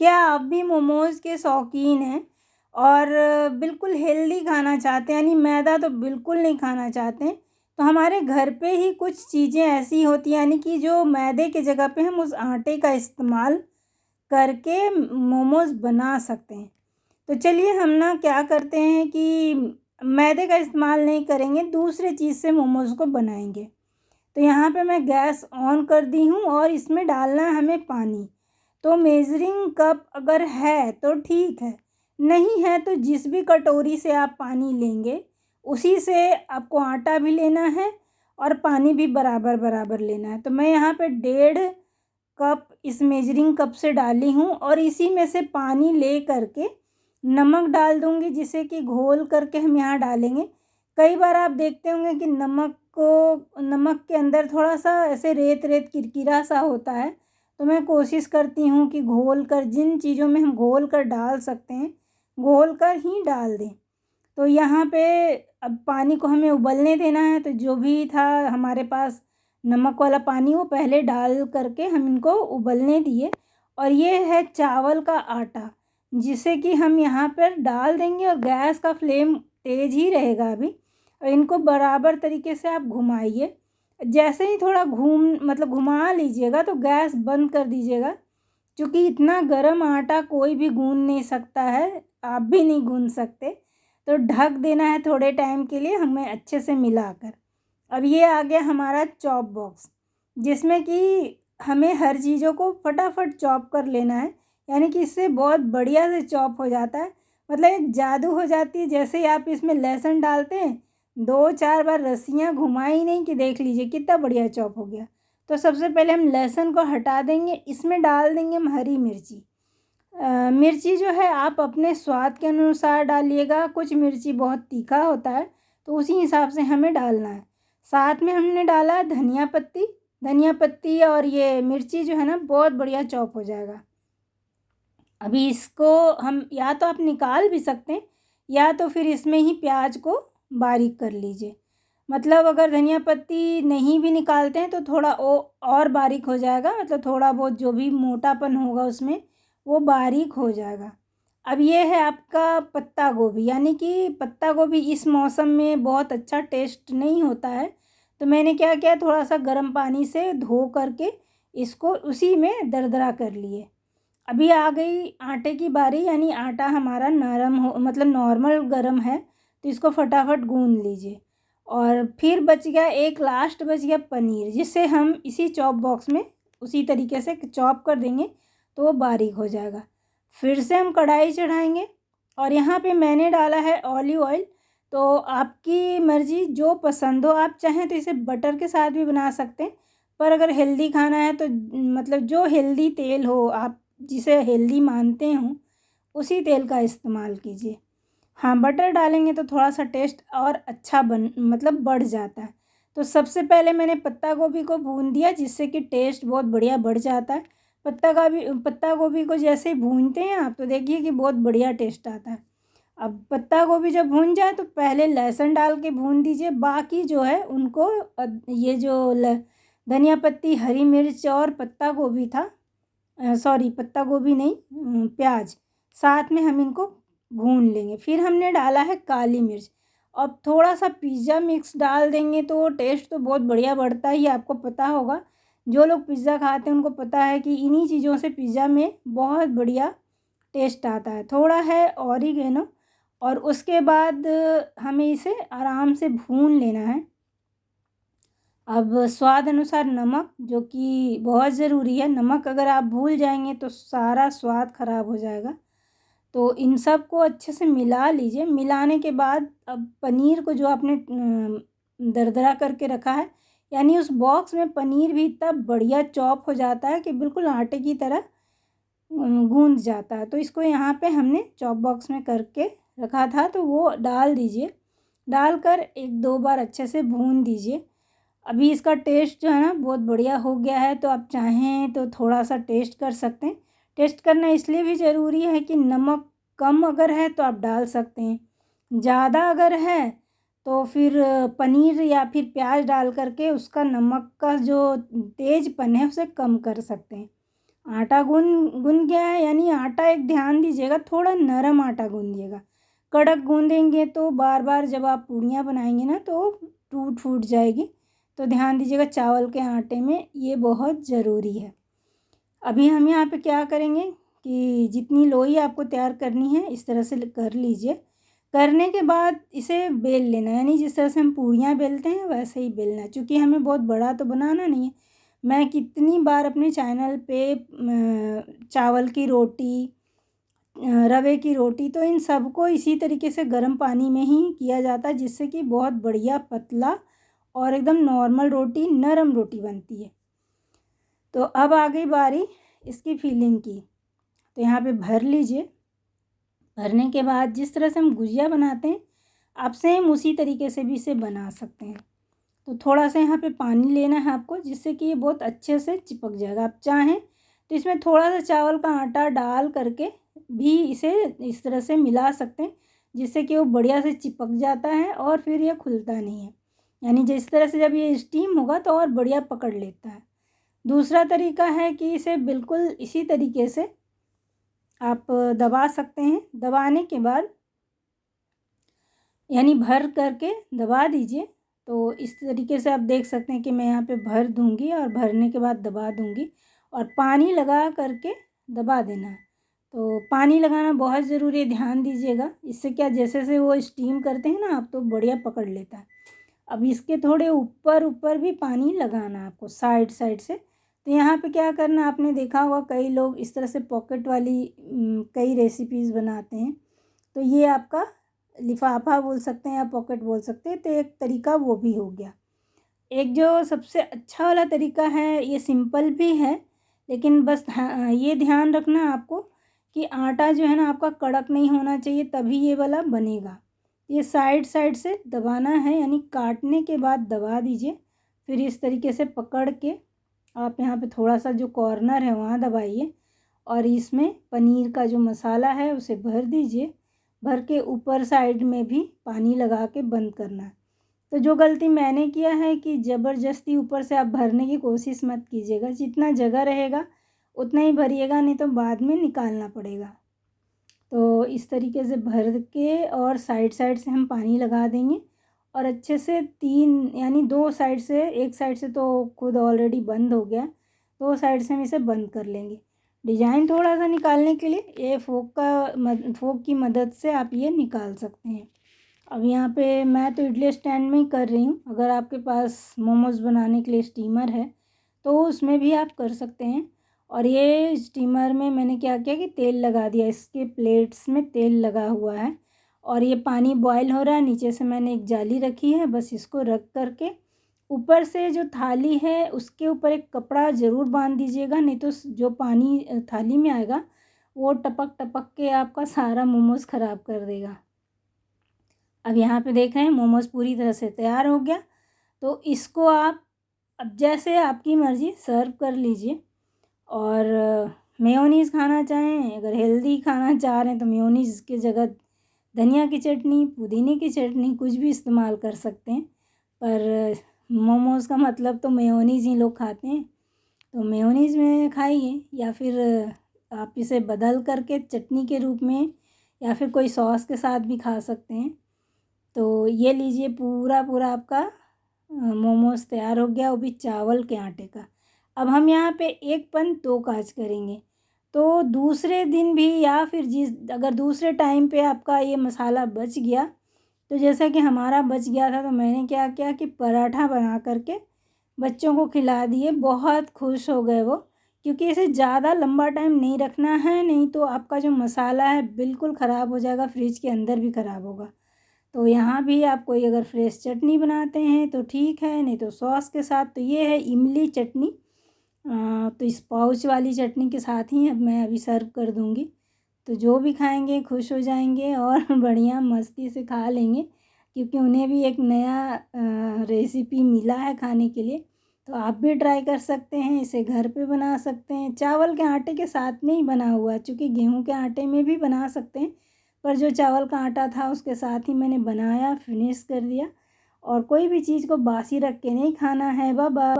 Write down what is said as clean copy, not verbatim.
क्या आप भी मोमोज़ के शौकीन हैं और बिल्कुल हेल्दी खाना चाहते हैं, यानी मैदा तो बिल्कुल नहीं खाना चाहते हैं? तो हमारे घर पे ही कुछ चीज़ें ऐसी होती हैं, यानी कि जो मैदे की जगह पे हम उस आटे का इस्तेमाल करके मोमोज़ बना सकते हैं। तो चलिए हम ना क्या करते हैं कि मैदे का इस्तेमाल नहीं करेंगे, दूसरे चीज़ से मोमोज़ को बनाएँगे। तो यहाँ पे मैं गैस ऑन कर दी हूँ और इसमें डालना है हमें पानी। तो मेज़रिंग कप अगर है तो ठीक है, नहीं है तो जिस भी कटोरी से आप पानी लेंगे, उसी से आपको आटा भी लेना है और पानी भी बराबर-बराबर लेना है। तो मैं यहाँ पे 1.5 कप इस मेज़रिंग कप से डाली हूँ और इसी में से पानी ले कर के नमक डाल दूँगी, जिसे कि घोल करके हम यहाँ डालेंगे। कई बार आप देखते होंगे कि नमक के अंदर थोड़ा-सा ऐसे रेत-रेत किरकिरा सा होता है, तो मैं कोशिश करती हूँ कि घोल कर जिन चीज़ों में हम घोल कर डाल सकते हैं, घोल कर ही डाल दें। तो यहाँ पे अब पानी को हमें उबलने देना है, तो जो भी था हमारे पास नमक वाला पानी वो पहले डाल करके हम इनको उबलने दिए। और ये है चावल का आटा, जिसे कि हम यहाँ पर डाल देंगे और गैस का फ्लेम तेज़ ही रहेगा अभी। और इनको बराबर तरीके से आप घुमाइए। जैसे ही थोड़ा घुमा लीजिएगा तो गैस बंद कर दीजिएगा, क्योंकि इतना गरम आटा कोई भी गूँध नहीं सकता है, आप भी नहीं गूँध सकते। तो ढक देना है थोड़े टाइम के लिए हमें अच्छे से मिलाकर। अब ये आ गया हमारा चॉप बॉक्स, जिसमें कि हमें हर चीज़ों को फटाफट चॉप कर लेना है, यानी कि इससे बहुत बढ़िया से चॉप हो जाता है। मतलब एक जादू हो जाती है, जैसे ही आप इसमें लहसुन डालते हैं, 2-4 बार रस्सियाँ घुमाई नहीं कि देख लीजिए कितना बढ़िया चॉप हो गया। तो सबसे पहले हम लहसुन को हटा देंगे, इसमें डाल देंगे हम हरी मिर्ची। मिर्ची जो है आप अपने स्वाद के अनुसार डालिएगा, कुछ मिर्ची बहुत तीखा होता है, तो उसी हिसाब से हमें डालना है। साथ में हमने डाला धनिया पत्ती और ये मिर्ची जो है ना बहुत बढ़िया चॉप हो जाएगा। अभी इसको हम या तो आप निकाल भी सकते हैं, या तो फिर इसमें ही प्याज को बारीक कर लीजिए। मतलब अगर धनिया पत्ती नहीं भी निकालते हैं तो थोड़ा और बारीक हो जाएगा, मतलब थोड़ा बहुत जो भी मोटापन होगा उसमें वो बारीक हो जाएगा। अब ये है आपका पत्ता गोभी, यानी कि पत्ता गोभी इस मौसम में बहुत अच्छा टेस्ट नहीं होता है, तो मैंने क्या किया, थोड़ा सा गर्म पानी से धो करके इसको उसी में दरदरा कर लिए। अभी आ गई आटे की बारी, यानी आटा हमारा नरम हो, मतलब नॉर्मल गरम है, तो इसको फटाफट गूँध लीजिए। और फिर बच गया एक लास्ट बच गया पनीर, जिसे हम इसी चॉप बॉक्स में उसी तरीके से चॉप कर देंगे तो वो बारीक हो जाएगा। फिर से हम कढ़ाई चढ़ाएंगे और यहाँ पे मैंने डाला है ऑलिव ऑयल। तो आपकी मर्ज़ी जो पसंद हो, आप चाहें तो इसे बटर के साथ भी बना सकते हैं, पर अगर हेल्दी खाना है तो मतलब जो हेल्दी तेल हो, आप जिसे हेल्दी मानते हों, उसी तेल का इस्तेमाल कीजिए। हाँ, बटर डालेंगे तो थोड़ा-सा टेस्ट और अच्छा मतलब बढ़ जाता है। तो सबसे पहले मैंने पत्ता गोभी को भून दिया, जिससे कि टेस्ट बहुत बढ़िया बढ़ जाता है। पत्ता गोभी को जैसे ही भूनते हैं आप, तो देखिए कि बहुत बढ़िया टेस्ट आता है। अब पत्ता गोभी जब भून जाए तो पहले लहसुन डाल के भून दीजिए, बाकी जो है उनको ये जो धनिया पत्ती, हरी मिर्च और पत्ता गोभी था, सॉरी पत्ता गोभी नहीं, प्याज, साथ में हम इनको भून लेंगे। फिर हमने डाला है काली मिर्च। अब थोड़ा-सा पिज़्ज़ा मिक्स डाल देंगे तो टेस्ट तो बहुत बढ़िया बढ़ता ही है, आपको पता होगा। जो लोग पिज़्ज़ा खाते हैं उनको पता है कि इन्हीं चीज़ों से पिज़्ज़ा में बहुत बढ़िया टेस्ट आता है। थोड़ा है ऑरिगेनो, और उसके बाद हमें इसे आराम से भून लेना है। अब स्वाद अनुसार नमक, जो कि बहुत ज़रूरी है, नमक अगर आप भूल जाएँगे तो सारा स्वाद ख़राब हो जाएगा। तो इन सब को अच्छे से मिला लीजिए। मिलाने के बाद अब पनीर को जो आपने दरदरा करके रखा है, यानी उस बॉक्स में पनीर भी इतना बढ़िया चॉप हो जाता है कि बिल्कुल आटे की तरह गूँध जाता है। तो इसको यहाँ पे हमने चॉप बॉक्स में करके रखा था, तो वो डाल दीजिए। डालकर 1-2 बार अच्छे से भून दीजिए। अभी इसका टेस्ट जो है ना बहुत बढ़िया हो गया है, तो आप चाहें तो थोड़ा-सा टेस्ट कर सकते हैं। टेस्ट करना इसलिए भी ज़रूरी है कि नमक कम अगर है तो आप डाल सकते हैं, ज़्यादा अगर है तो फिर पनीर या फिर प्याज़ डाल कर के उसका नमक का जो तेज़पन है उसे कम कर सकते हैं। आटा गुन गया है, यानी आटा एक ध्यान दीजिएगा थोड़ा नरम आटा गूंदिएगा। कड़क गूंदेंगे तो बार बार जब आप पूड़ियाँ बनाएंगे ना तो टूट फूट जाएगी। तो ध्यान दीजिएगा चावल के आटे में, ये बहुत ज़रूरी है। अभी हम यहाँ पे क्या करेंगे कि जितनी लोई आपको तैयार करनी है इस तरह से कर लीजिए। करने के बाद इसे बेल लेना, यानी जिस तरह से हम पूड़ियाँ बेलते हैं वैसे ही बेलना है। चूँकि हमें बहुत बड़ा तो बनाना नहीं है। मैं कितनी बार अपने चैनल पे चावल की रोटी, रवे की रोटी, तो इन सबको इसी तरीके से गर्म पानी में ही किया जाता है, जिससे कि बहुत बढ़िया पतला और एकदम नॉर्मल रोटी, नरम रोटी बनती है। तो अब आ गई बारी इसकी फिलिंग की। तो यहाँ पे भर लीजिए। भरने के बाद जिस तरह से हम गुजिया बनाते हैं आप सेम उसी तरीके से भी इसे बना सकते हैं। तो थोड़ा सा यहाँ पे पानी लेना है आपको, जिससे कि ये बहुत अच्छे से चिपक जाएगा। आप चाहें तो इसमें थोड़ा सा चावल का आटा डाल करके भी इसे इस तरह से मिला सकते हैं, जिससे कि वो बढ़िया से चिपक जाता है और फिर ये खुलता नहीं है। यानी जिस तरह से जब ये स्टीम होगा तो और बढ़िया पकड़ लेता है। दूसरा तरीका है कि इसे बिल्कुल इसी तरीके से आप दबा सकते हैं। दबाने के बाद यानी भर करके दबा दीजिए। तो इस तरीके से आप देख सकते हैं कि मैं यहाँ पे भर दूँगी और भरने के बाद दबा दूँगी और पानी लगा करके दबा देना है। तो पानी लगाना बहुत ज़रूरी है, ध्यान दीजिएगा। इससे क्या, जैसे से वो स्टीम करते हैं ना आप, तो बढ़िया पकड़ लेता है। अब इसके थोड़े ऊपर ऊपर भी पानी लगाना है आपको, साइड साइड से। तो यहाँ पे क्या करना, आपने देखा होगा कई लोग इस तरह से पॉकेट वाली कई रेसिपीज़ बनाते हैं। तो ये आपका लिफाफा बोल सकते हैं या पॉकेट बोल सकते हैं। तो एक तरीका वो भी हो गया। एक जो सबसे अच्छा वाला तरीका है, ये सिंपल भी है, लेकिन बस ये ध्यान रखना आपको कि आटा जो है ना आपका कड़क नहीं होना चाहिए, तभी ये वाला बनेगा। ये साइड साइड से दबाना है, यानी काटने के बाद दबा दीजिए। फिर इस तरीके से पकड़ के आप यहाँ पे थोड़ा सा जो कॉर्नर है वहाँ दबाइए और इसमें पनीर का जो मसाला है उसे भर दीजिए। भर के ऊपर साइड में भी पानी लगा के बंद करना है। तो जो गलती मैंने किया है कि ज़बरदस्ती ऊपर से आप भरने की कोशिश मत कीजिएगा। जितना जगह रहेगा उतना ही भरिएगा, नहीं तो बाद में निकालना पड़ेगा। तो इस तरीके से भर के और साइड साइड से हम पानी लगा देंगे और अच्छे से 3 यानी 2 साइड से, एक साइड से तो खुद ऑलरेडी बंद हो गया, 2 साइड से हम इसे बंद कर लेंगे। डिज़ाइन थोड़ा सा निकालने के लिए ये फोक की मदद से आप ये निकाल सकते हैं। अब यहाँ पे मैं तो इडली स्टैंड में ही कर रही हूँ। अगर आपके पास मोमोज़ बनाने के लिए स्टीमर है तो उसमें भी आप कर सकते हैं। और ये स्टीमर में मैंने क्या किया कि तेल लगा दिया, इसके प्लेट्स में तेल लगा हुआ है और ये पानी बॉयल हो रहा है। नीचे से मैंने एक जाली रखी है, बस इसको रख करके ऊपर से जो थाली है उसके ऊपर एक कपड़ा ज़रूर बांध दीजिएगा, नहीं तो जो पानी थाली में आएगा वो टपक टपक के आपका सारा मोमोज़ ख़राब कर देगा। अब यहाँ पे देख रहे हैं मोमोज़ पूरी तरह से तैयार हो गया। तो इसको आप अब जैसे आपकी मर्ज़ी सर्व कर लीजिए। और मेयोनीज़ खाना चाहें, अगर हेल्दी खाना चाह रहे हैं तो मेयोनीज़ की जगह धनिया की चटनी, पुदीने की चटनी कुछ भी इस्तेमाल कर सकते हैं। पर मोमोज़ का मतलब तो मेयोनीज़ ही लोग खाते हैं, तो मेयोनीज़ में खाइए या फिर आप इसे बदल करके चटनी के रूप में या फिर कोई सॉस के साथ भी खा सकते हैं। तो ये लीजिए पूरा पूरा आपका मोमोज़ तैयार हो गया, वो भी चावल के आटे का। अब हम यहाँ पे एक पन दो काज करेंगे। तो दूसरे दिन भी या फिर अगर दूसरे टाइम पे आपका ये मसाला बच गया, तो जैसा कि हमारा बच गया था, तो मैंने क्या किया कि पराठा बना करके बच्चों को खिला दिए। बहुत खुश हो गए वो, क्योंकि इसे ज़्यादा लंबा टाइम नहीं रखना है, नहीं तो आपका जो मसाला है बिल्कुल ख़राब हो जाएगा, फ्रिज के अंदर भी ख़राब होगा। तो यहाँ भी आप कोई अगर फ्रेश चटनी बनाते हैं तो ठीक है, नहीं तो सॉस के साथ। तो ये है इमली चटनी। तो इस पाउच वाली चटनी के साथ ही अब मैं अभी सर्व कर दूँगी। तो जो भी खाएंगे खुश हो जाएंगे और बढ़िया मस्ती से खा लेंगे, क्योंकि उन्हें भी एक नया रेसिपी मिला है खाने के लिए। तो आप भी ट्राई कर सकते हैं, इसे घर पे बना सकते हैं। चावल के आटे के साथ में ही बना हुआ, चूँकि गेहूं के आटे में भी बना सकते हैं, पर जो चावल का आटा था उसके साथ ही मैंने बनाया, फिनिश कर दिया। और कोई भी चीज़ को बासी रख के नहीं खाना है। Bye bye.